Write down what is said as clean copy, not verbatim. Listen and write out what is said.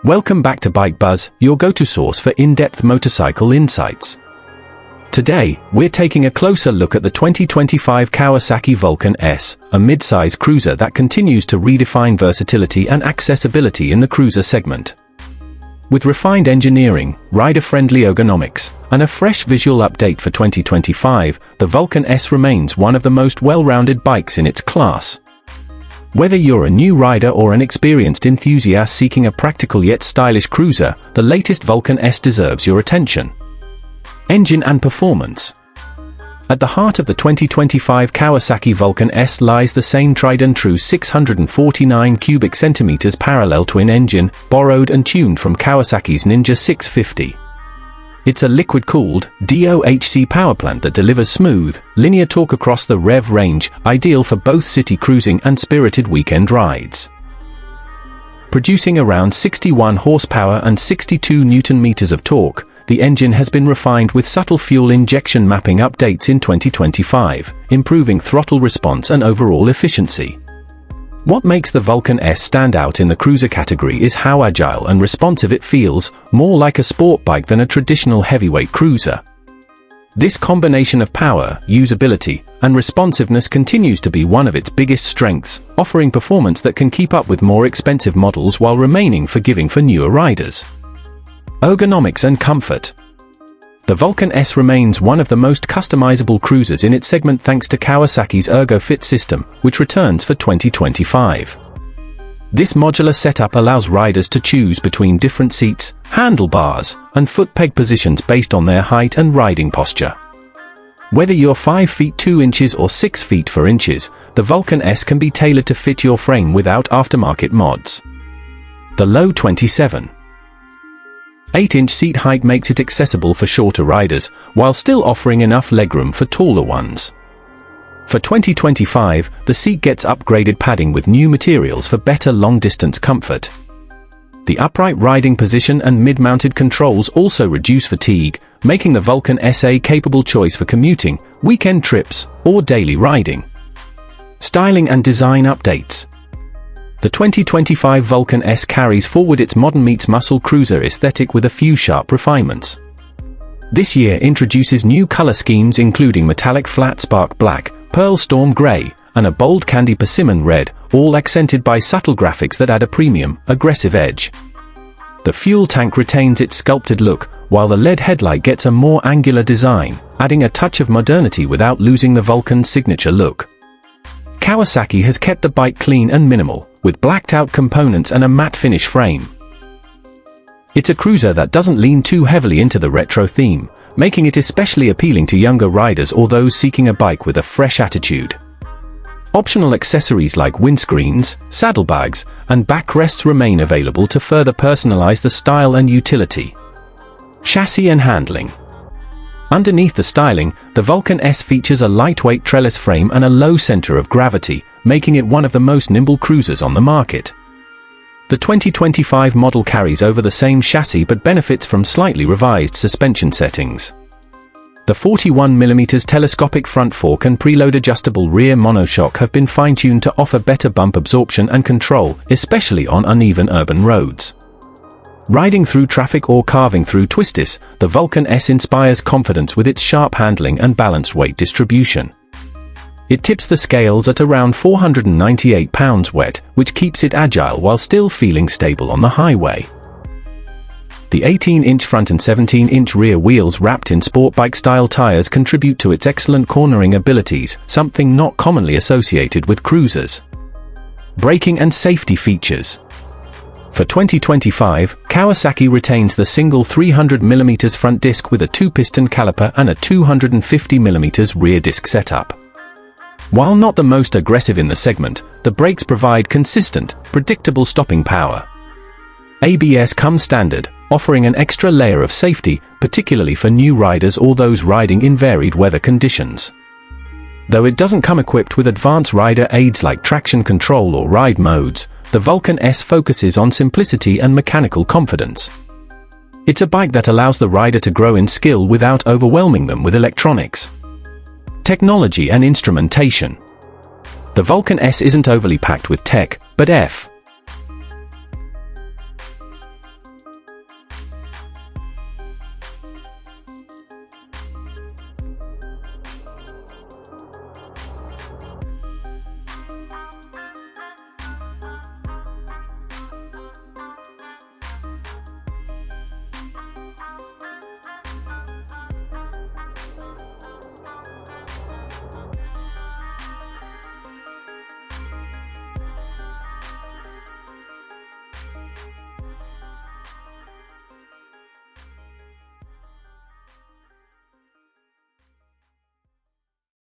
Welcome back to Bike Buzz, your go-to source for in-depth motorcycle insights. Today, we're taking a closer look at the 2025 Kawasaki Vulcan S, a mid-size cruiser that continues to redefine versatility and accessibility in the cruiser segment. With refined engineering, rider-friendly ergonomics, and a fresh visual update for 2025, the Vulcan S remains one of the most well-rounded bikes in its class. Whether you're a new rider or an experienced enthusiast seeking a practical yet stylish cruiser, the latest Vulcan S deserves your attention. Engine and performance. At the heart of the 2025 Kawasaki Vulcan S lies the same tried-and-true 649 cubic centimeters parallel twin engine, borrowed and tuned from Kawasaki's Ninja 650. It's a liquid-cooled, DOHC powerplant that delivers smooth, linear torque across the rev range, ideal for both city cruising and spirited weekend rides. Producing around 61 horsepower and 62 Nm of torque, the engine has been refined with subtle fuel injection mapping updates in 2025, improving throttle response and overall efficiency. What makes the Vulcan S stand out in the cruiser category is how agile and responsive it feels, more like a sport bike than a traditional heavyweight cruiser. This combination of power, usability, and responsiveness continues to be one of its biggest strengths, offering performance that can keep up with more expensive models while remaining forgiving for newer riders. Ergonomics and comfort. The Vulcan S remains one of the most customizable cruisers in its segment thanks to Kawasaki's ErgoFit system, which returns for 2025. This modular setup allows riders to choose between different seats, handlebars, and foot peg positions based on their height and riding posture. Whether you're 5 feet 2 inches or 6 feet 4 inches, the Vulcan S can be tailored to fit your frame without aftermarket mods. The low 27.8-inch seat height makes it accessible for shorter riders, while still offering enough legroom for taller ones. For 2025, the seat gets upgraded padding with new materials for better long-distance comfort. The upright riding position and mid-mounted controls also reduce fatigue, making the Vulcan S a capable choice for commuting, weekend trips, or daily riding. Styling and design updates. The 2025 Vulcan S carries forward its modern-meets-muscle cruiser aesthetic with a few sharp refinements. This year introduces new color schemes including metallic flat spark black, pearl storm gray, and a bold candy persimmon red, all accented by subtle graphics that add a premium, aggressive edge. The fuel tank retains its sculpted look, while the LED headlight gets a more angular design, adding a touch of modernity without losing the Vulcan's signature look. Kawasaki has kept the bike clean and minimal, with blacked-out components and a matte finish frame. It's a cruiser that doesn't lean too heavily into the retro theme, making it especially appealing to younger riders or those seeking a bike with a fresh attitude. Optional accessories like windscreens, saddlebags, and backrests remain available to further personalize the style and utility. Chassis and handling. Underneath the styling, the Vulcan S features a lightweight trellis frame and a low center of gravity, making it one of the most nimble cruisers on the market. The 2025 model carries over the same chassis but benefits from slightly revised suspension settings. The 41mm telescopic front fork and preload adjustable rear monoshock have been fine-tuned to offer better bump absorption and control, especially on uneven urban roads. Riding through traffic or carving through twisties, the Vulcan S inspires confidence with its sharp handling and balanced weight distribution. It tips the scales at around 498 pounds wet, which keeps it agile while still feeling stable on the highway. The 18-inch front and 17-inch rear wheels wrapped in sport bike-style tires contribute to its excellent cornering abilities, something not commonly associated with cruisers. Braking and safety features. For 2025, Kawasaki retains the single 300mm front disc with a 2-piston caliper and a 250mm rear disc setup. While not the most aggressive in the segment, the brakes provide consistent, predictable stopping power. ABS comes standard, offering an extra layer of safety, particularly for new riders or those riding in varied weather conditions. Though it doesn't come equipped with advanced rider aids like traction control or ride modes, the Vulcan S focuses on simplicity and mechanical confidence. It's a bike that allows the rider to grow in skill without overwhelming them with electronics. Technology and instrumentation. The Vulcan S isn't overly packed with tech, but